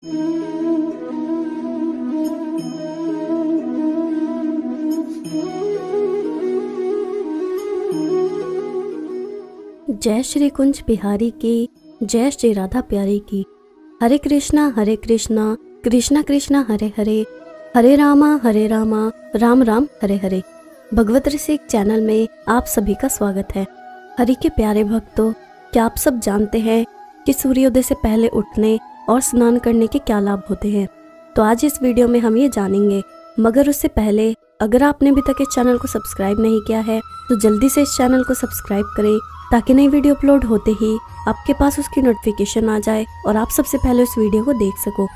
जय श्री कुंज बिहारी की, जय श्री राधा प्यारी की। हरे कृष्णा कृष्णा कृष्णा हरे हरे, हरे रामा राम राम हरे हरे। भगवत रसिक चैनल में आप सभी का स्वागत है। हरि के प्यारे भक्तों, क्या आप सब जानते हैं कि सूर्योदय से पहले उठने और स्नान करने के क्या लाभ होते हैं? तो आज इस वीडियो में हम ये जानेंगे। मगर उससे पहले अगर आपने अभी तक इस चैनल को सब्सक्राइब नहीं किया है तो जल्दी से इस चैनल को सब्सक्राइब करें, ताकि नई वीडियो अपलोड होते ही आपके पास उसकी नोटिफिकेशन आ जाए और आप सबसे पहले उस वीडियो को देख सको।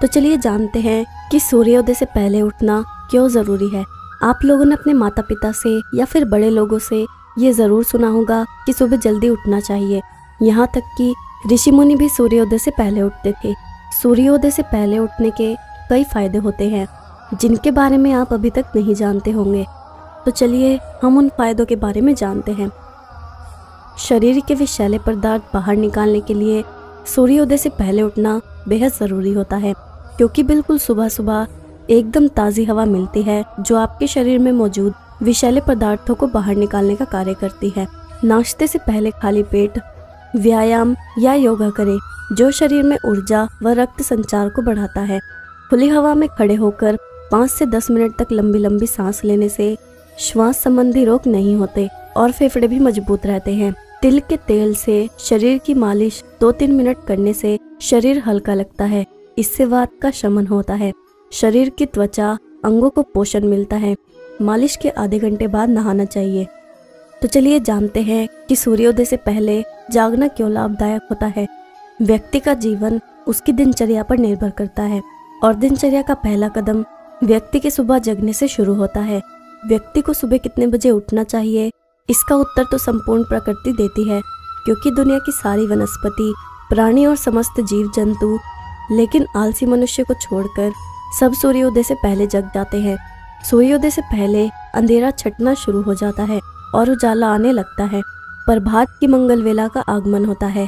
तो चलिए जानते हैं कि सूर्योदय से पहले उठना क्यों ज़रूरी है। आप लोगों ने अपने माता पिता से या फिर बड़े लोगों से ये ज़रूर सुना होगा कि सुबह जल्दी उठना चाहिए। यहाँ तक कि ऋषि मुनि भी सूर्योदय से पहले उठते थे। सूर्योदय से पहले उठने के कई फायदे होते हैं जिनके बारे में आप अभी तक नहीं जानते होंगे। तो चलिए हम उन फायदों के बारे में जानते हैं। शरीर के विषैले पदार्थ बाहर निकालने के लिए सूर्योदय से पहले उठना बेहद ज़रूरी होता है, क्योंकि बिल्कुल सुबह सुबह एकदम ताज़ी हवा मिलती है जो आपके शरीर में मौजूद विषैले पदार्थों को बाहर निकालने का कार्य करती है। नाश्ते से पहले खाली पेट व्यायाम या योगा करें, जो शरीर में ऊर्जा व रक्त संचार को बढ़ाता है। खुली हवा में खड़े होकर 5 से 10 मिनट तक लंबी लंबी सांस लेने से श्वास संबंधी रोग नहीं होते और फेफड़े भी मजबूत रहते हैं। तिल के तेल से शरीर की मालिश 2-3 मिनट करने से शरीर हल्का लगता है। इससे वात का शमन होता है। शरीर की त्वचा अंगों को पोषण मिलता है। मालिश के आधे घंटे बाद नहाना चाहिए। तो चलिए जानते हैं कि सूर्योदय से पहले जागना क्यों लाभदायक होता है। व्यक्ति का जीवन उसकी दिनचर्या पर निर्भर करता है और दिनचर्या का पहला कदम व्यक्ति के सुबह जगने से शुरू होता है। व्यक्ति को सुबह कितने बजे उठना चाहिए, इसका उत्तर तो संपूर्ण प्रकृति देती है, क्योंकि दुनिया की सारी वनस्पति, प्राणी और समस्त जीव जंतु, लेकिन आलसी मनुष्य को छोड़कर सब सूर्योदय से पहले जग जाते हैं। सूर्योदय से पहले अंधेरा छटना शुरू हो जाता है और उजाला आने लगता है। प्रभात की मंगल वेला का आगमन होता है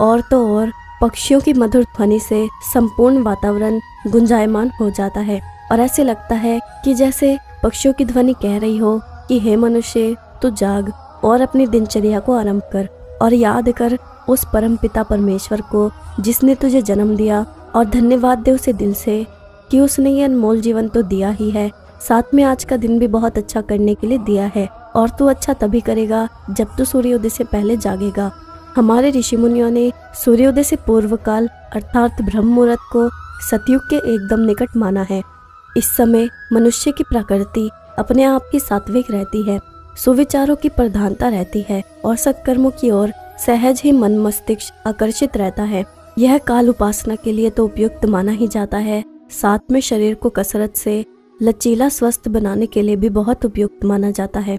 और तो और पक्षियों की मधुर ध्वनि से संपूर्ण वातावरण गुंजायमान हो जाता है और ऐसे लगता है कि जैसे पक्षियों की ध्वनि कह रही हो कि हे मनुष्य, तू जाग और अपनी दिनचर्या को आरंभ कर और याद कर उस परम पिता परमेश्वर को जिसने तुझे जन्म दिया, और धन्यवाद दे उसे दिल से कि उसने ये अनमोल जीवन तो दिया ही है, साथ में आज का दिन भी बहुत अच्छा करने के लिए दिया है। और तू अच्छा तभी करेगा जब तू सूर्योदय से पहले जागेगा। हमारे ऋषि मुनियों ने सूर्योदय से पूर्व काल अर्थात ब्रह्म मुहूर्त को सतयुग के एकदम निकट माना है। इस समय मनुष्य की प्रकृति अपने आप की सात्विक रहती है, सुविचारों की प्रधानता रहती है और सत्कर्मों की ओर सहज ही मन मस्तिष्क आकर्षित रहता है। यह काल उपासना के लिए तो उपयुक्त माना ही जाता है, साथ में शरीर को कसरत से लचीला स्वस्थ बनाने के लिए भी बहुत उपयुक्त माना जाता है,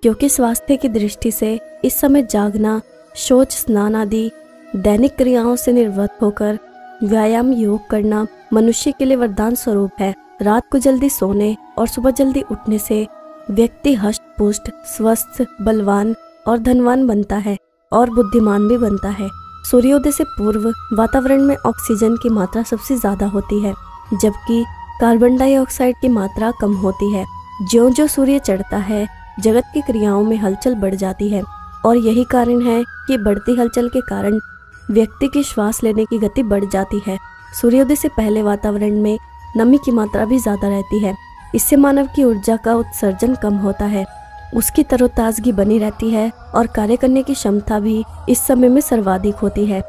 क्योंकि स्वास्थ्य की दृष्टि से इस समय जागना, शौच स्नान आदि दैनिक क्रियाओं से निवृत्त होकर व्यायाम योग करना मनुष्य के लिए वरदान स्वरूप है। रात को जल्दी सोने और सुबह जल्दी उठने से व्यक्ति हष्ट पुष्ट, स्वस्थ, बलवान और धनवान बनता है और बुद्धिमान भी बनता है। सूर्योदय से पूर्व वातावरण में ऑक्सीजन की मात्रा सबसे ज्यादा होती है, जबकि कार्बन डाइऑक्साइड की मात्रा कम होती है। ज्यों-ज्यों सूर्य चढ़ता है, जगत की क्रियाओं में हलचल बढ़ जाती है और यही कारण है कि बढ़ती हलचल के कारण व्यक्ति की श्वास लेने की गति बढ़ जाती है। सूर्योदय से पहले वातावरण में नमी की मात्रा भी ज्यादा रहती है। इससे मानव की ऊर्जा का उत्सर्जन कम होता है, उसकी तरोताजगी बनी रहती है और कार्य करने की क्षमता भी इस समय में सर्वाधिक होती है।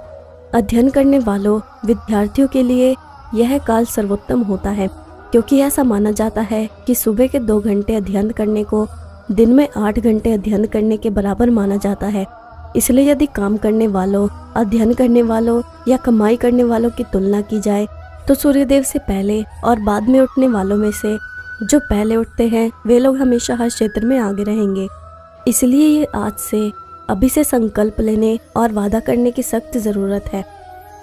अध्ययन करने वालों विद्यार्थियों के लिए यह काल सर्वोत्तम होता है, क्योंकि ऐसा माना जाता है कि सुबह के 2 घंटे अध्ययन करने को दिन में 8 घंटे अध्ययन करने के बराबर माना जाता है। इसलिए यदि काम करने वालों, अध्ययन करने वालों या कमाई करने वालों की तुलना की जाए तो सूर्यदेव से पहले और बाद में उठने वालों में से जो पहले उठते हैं वे लोग हमेशा हर क्षेत्र में आगे रहेंगे। इसलिए ये आज से अभी से संकल्प लेने और वादा करने की सख्त ज़रूरत है।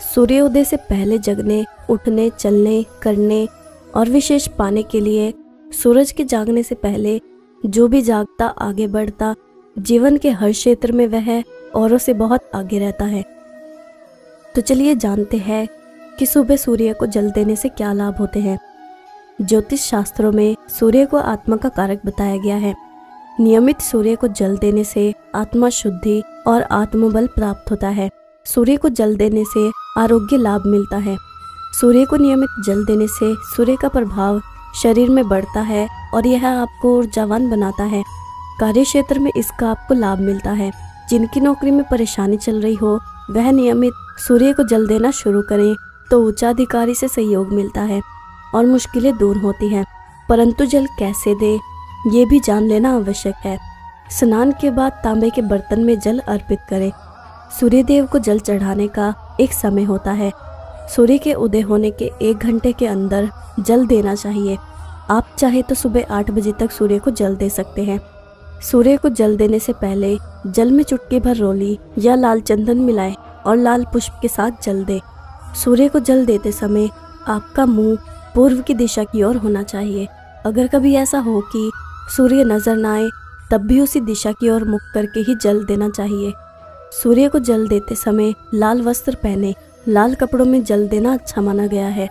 सूर्योदय से पहले जगने, उठने, चलने, करने और विशेष पाने के लिए सूरज के जागने से पहले जो भी जागता, आगे बढ़ता, जीवन के हर क्षेत्र में वह औरों से बहुत आगे रहता है। तो चलिए जानते हैं कि सुबह सूर्य को जल देने से क्या लाभ होते हैं। ज्योतिष शास्त्रों में सूर्य को आत्मा का कारक बताया गया है। नियमित सूर्य को जल देने से आत्मा शुद्धि और आत्मबल प्राप्त होता है। सूर्य को जल देने से आरोग्य लाभ मिलता है। सूर्य को नियमित जल देने से सूर्य का प्रभाव शरीर में बढ़ता है और यह आपको ऊर्जावान बनाता है। कार्य क्षेत्र में इसका आपको लाभ मिलता है। जिनकी नौकरी में परेशानी चल रही हो वह नियमित सूर्य को जल देना शुरू करें तो उच्चाधिकारी से सहयोग मिलता है और मुश्किलें दूर होती हैं। परंतु जल कैसे दे ये भी जान लेना आवश्यक है। स्नान के बाद तांबे के बर्तन में जल अर्पित करें। सूर्य देव को जल चढ़ाने का एक समय होता है। सूर्य के उदय होने के 1 घंटे के अंदर जल देना चाहिए। आप चाहे तो सुबह 8 बजे तक सूर्य को जल दे सकते हैं। सूर्य को जल देने से पहले जल में चुटकी भर रोली या लाल चंदन मिलाएं और लाल पुष्प के साथ जल दें। सूर्य को जल देते समय आपका मुंह पूर्व की दिशा की ओर होना चाहिए। अगर कभी ऐसा हो कि सूर्य नजर न आए तब भी उसी दिशा की ओर मुख करके ही जल देना चाहिए। सूर्य को जल देते समय लाल वस्त्र पहने। लाल कपड़ों में जल देना अच्छा माना गया है।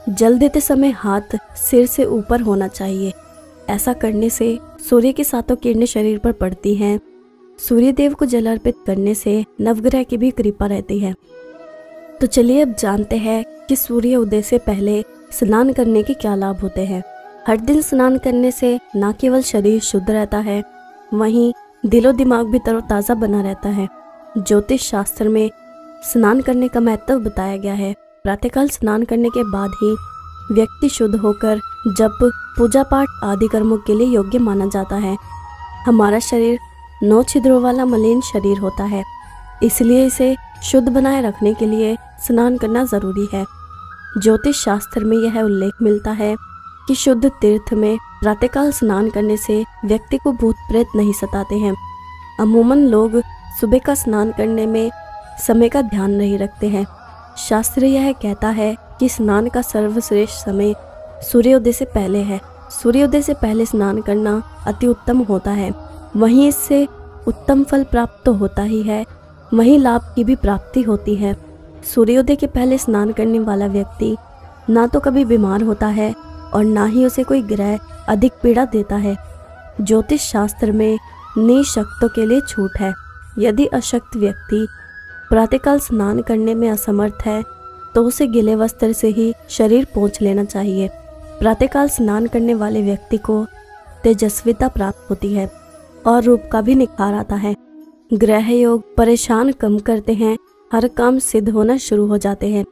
जल देते समय हाथ सिर से ऊपर होना चाहिए। ऐसा करने से सूर्य की 7 किरणें शरीर पर पड़ती हैं। सूर्य देव को जल अर्पित करने से नवग्रह की भी कृपा रहती है। तो चलिए अब जानते हैं कि सूर्य उदय से पहले स्नान करने के क्या लाभ होते हैं। हर दिन स्नान करने से न केवल शरीर शुद्ध रहता है वहीं दिलो दिमाग भी तरोताज़ा बना रहता है। ज्योतिष शास्त्र में स्नान करने का महत्व बताया गया है। प्रातःकाल स्नान करने के बाद ही व्यक्ति शुद्ध होकर जप, पूजा पाठ आदि कर्मों के लिए योग्य माना जाता है। हमारा शरीर 9 छिद्रों वाला मलिन शरीर होता है, इसलिए इसे शुद्ध बनाए रखने के लिए स्नान करना जरूरी है। ज्योतिष शास्त्र में यह उल्लेख मिलता है कि शुद्ध तीर्थ में प्रातःकाल स्नान करने से व्यक्ति को भूत प्रेत नहीं सताते हैं। अमूमन लोग सुबह का स्नान करने में समय का ध्यान नहीं रखते हैं। शास्त्र यह कहता है कि स्नान का सर्वश्रेष्ठ समय सूर्योदय से पहले है। सूर्योदय से पहले स्नान करना अति उत्तम होता है। वहीं इससे उत्तम फल प्राप्त तो होता ही है, वहीं लाभ की भी प्राप्ति होती है। सूर्योदय के पहले स्नान करने वाला व्यक्ति ना तो कभी बीमार होता है और ना ही उसे कोई ग्रह अधिक पीड़ा देता है। ज्योतिष शास्त्र में निशक्तों के लिए छूट है। यदि अशक्त व्यक्ति प्रातःकाल स्नान करने में असमर्थ है तो उसे गीले वस्त्र से ही शरीर पोंछ लेना चाहिए। प्रातःकाल स्नान करने वाले व्यक्ति को तेजस्विता प्राप्त होती है और रूप का भी निखार आता है। ग्रह योग परेशान कम करते हैं, हर काम सिद्ध होना शुरू हो जाते हैं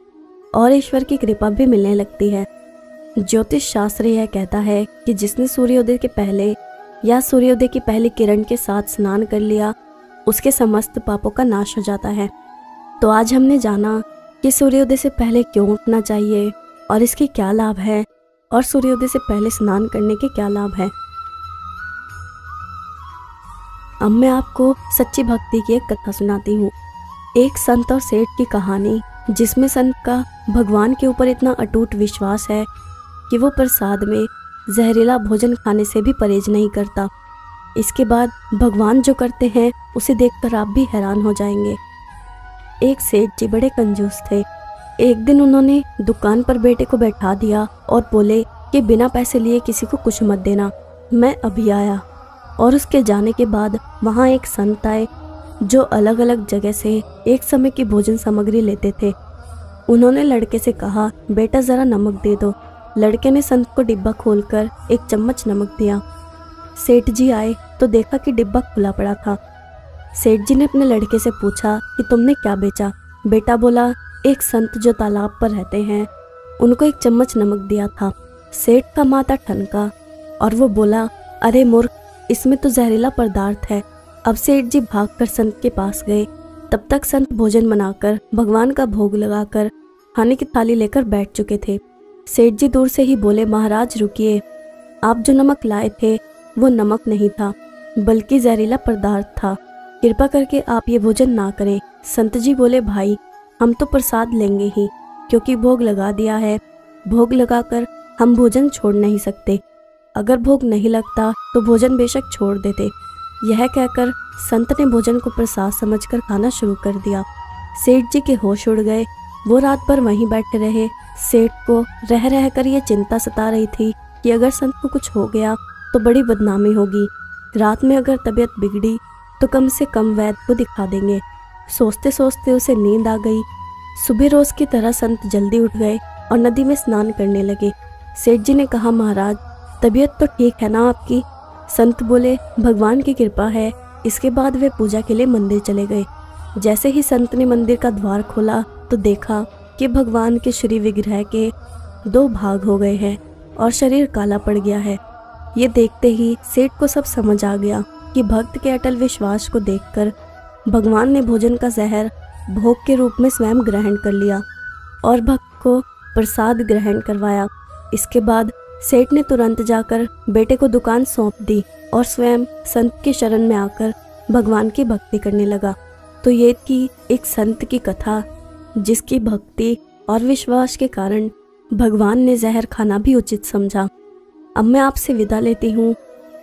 और ईश्वर की कृपा भी मिलने लगती है। ज्योतिष शास्त्र यह कहता है कि जिसने सूर्योदय के पहले या सूर्योदय की पहली किरण के साथ स्नान कर लिया उसके समस्त पापों का नाश हो जाता है। तो आज हमने जाना कि सूर्योदय से पहले क्यों उठना चाहिए और इसके क्या लाभ है और सूर्योदय से पहले स्नान करने के क्या लाभ है। अब मैं आपको सच्ची भक्ति की एक कथा सुनाती हूँ। एक संत और सेठ की कहानी, जिसमें संत का भगवान के ऊपर इतना अटूट विश्वास है कि वो प्रसाद में जहरीला भोजन खाने से भी परहेज नहीं करता। इसके बाद भगवान जो करते हैं उसे देखकर आप भी हैरान हो जाएंगे। एक सेठ जी बड़े कंजूस थे। एक दिन उन्होंने दुकान पर बेटे को बैठा दिया और बोले कि बिना पैसे लिए किसी को कुछ मत देना, मैं अभी आया। और उसके जाने के बाद वहाँ एक संत आए जो अलग अलग जगह से एक समय की भोजन सामग्री लेते थे। उन्होंने लड़के से कहा, बेटा जरा नमक दे दो। लड़के ने संत को डिब्बा खोलकर 1 चम्मच नमक दिया। सेठ जी आए तो देखा कि डिब्बा खुला पड़ा था। सेठ जी ने अपने लड़के से पूछा कि तुमने क्या बेचा। बेटा बोला, एक संत जो तालाब पर रहते हैं उनको 1 चम्मच नमक दिया था। सेठ का माथा ठनका और वो बोला, अरे मूर्ख, इसमें तो जहरीला पदार्थ है। अब सेठ जी भागकर संत के पास गए। तब तक संत भोजन बनाकर भगवान का भोग लगाकर खाने की थाली लेकर बैठ चुके थे। सेठ जी दूर से ही बोले, महाराज रुकिए, आप जो नमक लाए थे वो नमक नहीं था बल्कि जहरीला पदार्थ था। कृपा करके आप ये भोजन ना करें। संत जी बोले, भाई हम तो प्रसाद लेंगे ही, क्योंकि भोग लगा दिया है। भोग लगाकर हम भोजन छोड़ नहीं सकते। अगर भोग नहीं लगता तो भोजन बेशक छोड़ देते। यह कहकर संत ने भोजन को प्रसाद समझकर खाना शुरू कर दिया। सेठ जी के होश उड़ गए वो रात भर वहीं बैठे रहे। सेठ को रह रह कर ये चिंता सता रही थी कि अगर संत को कुछ हो गया तो बड़ी बदनामी होगी। रात में अगर तबीयत बिगड़ी तो कम से कम वैद्य को दिखा देंगे। सोचते सोचते उसे नींद आ गई। सुबह रोज की तरह संत जल्दी उठ गए और नदी में स्नान करने लगे। सेठ जी ने कहा, महाराज तबीयत तो ठीक है ना आपकी? संत बोले, भगवान की कृपा है। इसके बाद वे पूजा के लिए मंदिर चले गए। जैसे ही संत ने मंदिर का द्वार खोला तो देखा कि भगवान के श्री विग्रह के 2 भाग हो गए हैं और शरीर काला पड़ गया है। ये देखते ही सेठ को सब समझ आ गया कि भक्त के अटल विश्वास को देखकर भगवान ने भोजन का जहर भोग के रूप में स्वयं ग्रहण कर लिया और भक्त को प्रसाद ग्रहण करवाया। इसके बाद सेठ ने तुरंत जाकर बेटे को दुकान सौंप दी और स्वयं संत के शरण में आकर भगवान की भक्ति करने लगा। तो ये थी एक संत की कथा, जिसकी भक्ति और विश्वास के कारण भगवान ने जहर खाना भी उचित समझा। अब मैं आपसे विदा लेती हूँ।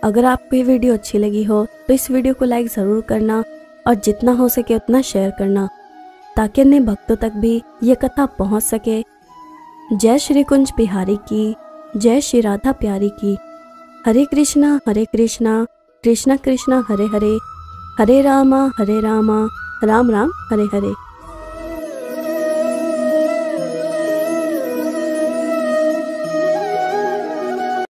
अगर आपको ये वीडियो अच्छी लगी हो तो इस वीडियो को लाइक ज़रूर करना और जितना हो सके उतना शेयर करना, ताकि अन्य भक्तों तक भी ये कथा पहुँच सके। जय श्री कुंज बिहारी की, जय श्री राधा प्यारी की। हरे कृष्णा कृष्णा कृष्णा हरे हरे, हरे रामा राम राम हरे हरे।